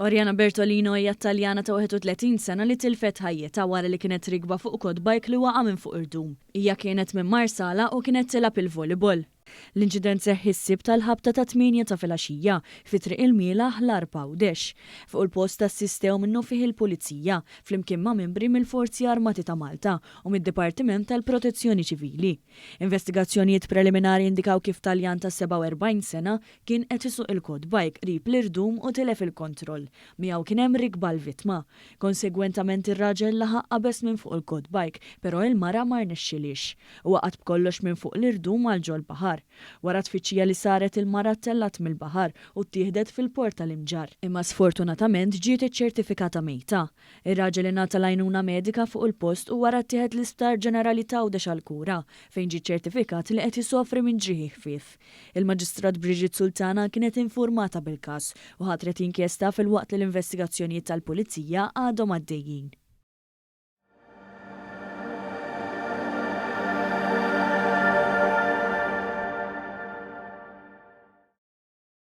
Oriana Bertolino hija Taljana ta' 31 sena li tilfet ħajjitha wara li kienet rigba fuq quad bike li waqa' minn fuq irdum. Hija kienet minn Marsala u kienet tilab il-volleyball. L-inċident seħħ issib tal-ħabta ta' 8 ta' filgħaxija fi triq il-Mielaħ l-Arpa u Dex. Fuq il-post assistew minnu fih il-Pulizija flimkien ma' membri mill-Forzi Armati ta' Malta u mid-Dipartiment tal-Protezzjoni Ċivili. Investigazzjonijiet preliminari indikaw kif Taljan ta' 47 sena kien qed isuq il-quad bike qrib l-irdum u tilef il-kontroll. Miegħu kien hemm rikba l-vittma. Konsegwentament ir-raġel laħaq qabeż minn fuq il-quad bike, però il-mara ma rnexxilix. Waqgħet b'kollox minn fuq l-irdum għal ġol baħar. Wara tfittxija li saret il-mara tellat mill-baħar u ttieħdet fil-port tal-Imġar. Imma sfortunatament ġiet iċ-ċertifikata mejta. Ir-raġel ingħata l-għajnuna medika fuq il-post u wara ttieħed l-Isptar Ġenerali ta' Għawdex għall-kura fejn ġie ċertifikat li qed isofri minn ġrieħi ħfief. Il-Maġistrat Brigitte Sultana kienet informata bil-każ u ħatret inkjesta fil-waqt li l-investigazzjonijiet tal-Pulizija għadhom għaddejjin.